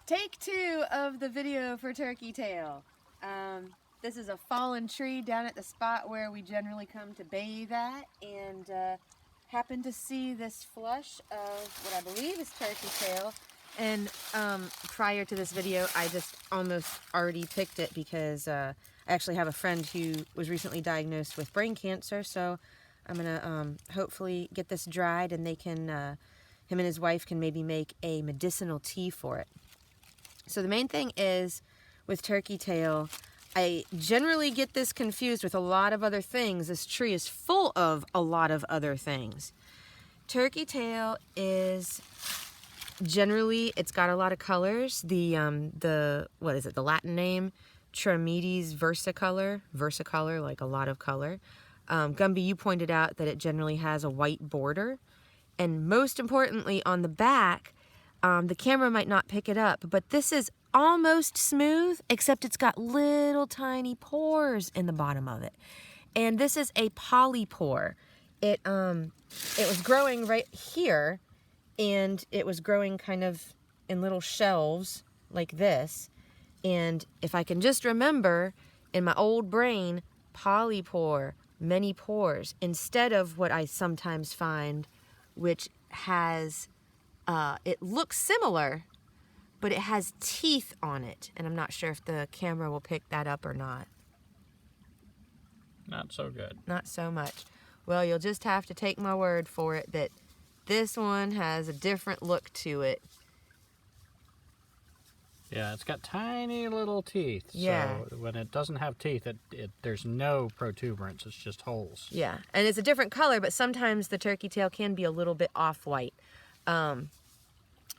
Take 2 of the video for Turkey Tail. This is a fallen tree down at the spot where we generally come to bathe at, and happened to see this flush of what I believe is Turkey Tail. And prior to this video, I just almost already picked it because I actually have a friend who was recently diagnosed with brain cancer, so I'm gonna hopefully get this dried, and they can, him and his wife can maybe make a medicinal tea for it. So the main thing is, with Turkey Tail, I generally get this confused with a lot of other things. This tree is full of a lot of other things. Turkey Tail is generally, it's got a lot of colors. What is it, the Latin name? Trametes versicolor, like a lot of color. Gumby, you pointed out that it generally has a white border. And most importantly, on the back, the camera might not pick it up, but this is almost smooth, except it's got little tiny pores in the bottom of it. And this is a polypore. It was growing right here, and it was growing kind of in little shelves like this. And if I can just remember in my old brain, polypore, many pores, instead of what I sometimes find, which has, it looks similar, but it has teeth on it. And I'm not sure if the camera will pick that up or not. Not so good. Not so much. Well, you'll just have to take my word for it that this one has a different look to it. Yeah, it's got tiny little teeth. Yeah. So when it doesn't have teeth, there's no protuberance. It's just holes. Yeah, and it's a different color, but sometimes the turkey tail can be a little bit off-white.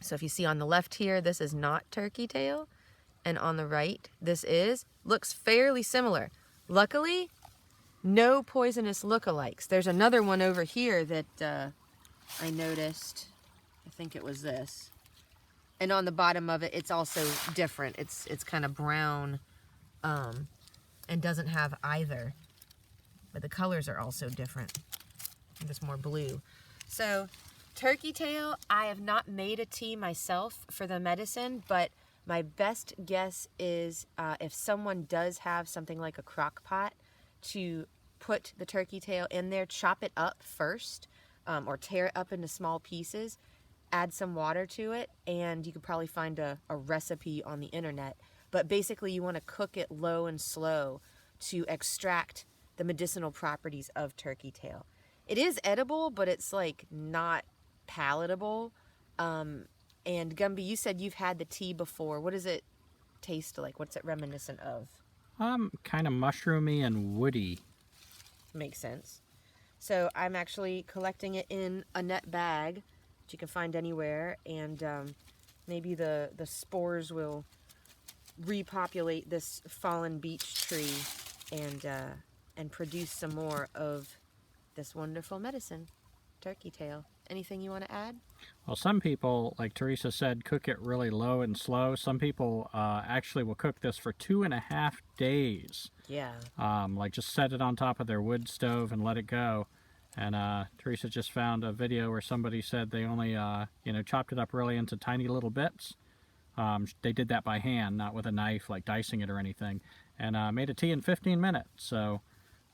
So if you see on the left here, this is not turkey tail, and on the right, looks fairly similar. Luckily, no poisonous lookalikes. There's another one over here that I noticed. I think it was this. And on the bottom of it, it's also different. It's kind of brown and doesn't have either. But the colors are also different. Just more blue. So, turkey tail, I have not made a tea myself for the medicine, but my best guess is if someone does have something like a crock pot, to put the turkey tail in there, chop it up first, or tear it up into small pieces, add some water to it, and you could probably find a recipe on the internet. But basically you want to cook it low and slow to extract the medicinal properties of turkey tail. It is edible, but it's like not palatable. And Gumby, you said you've had the tea before. What does it taste like? What's it reminiscent of? Kind of mushroomy and woody. Makes sense. So I'm actually collecting it in a net bag you can find anywhere, and maybe the spores will repopulate this fallen beech tree and produce some more of this wonderful medicine, turkey tail. Anything you want to add? Well, some people, like Teresa said, cook it really low and slow. Some people actually will cook this for 2.5 days. Yeah. Like just set it on top of their wood stove and let it go. And Teresa just found a video where somebody said they only, chopped it up really into tiny little bits. They did that by hand, not with a knife, like dicing it or anything, and made a tea in 15 minutes. So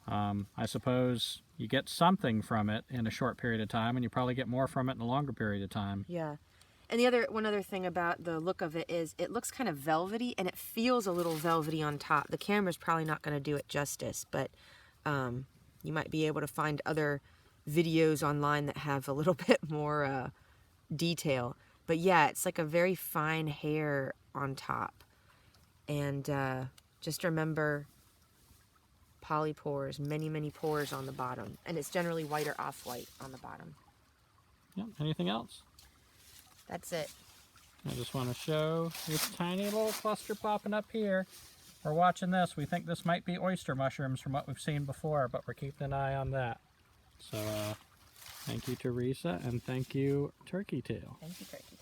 I suppose you get something from it in a short period of time, and you probably get more from it in a longer period of time. Yeah. And one other thing about the look of it is it looks kind of velvety, and it feels a little velvety on top. The camera's probably not going to do it justice, but you might be able to find other videos online that have a little bit more detail. But yeah, it's like a very fine hair on top. And just remember, polypores, many, many pores on the bottom. And it's generally white or off-white on the bottom. Yep. Anything else? That's it. I just want to show this tiny little cluster popping up here. We're watching this. We think this might be oyster mushrooms from what we've seen before, but we're keeping an eye on that. So thank you, Teresa, and thank you, Turkey Tail. Thank you, Turkey.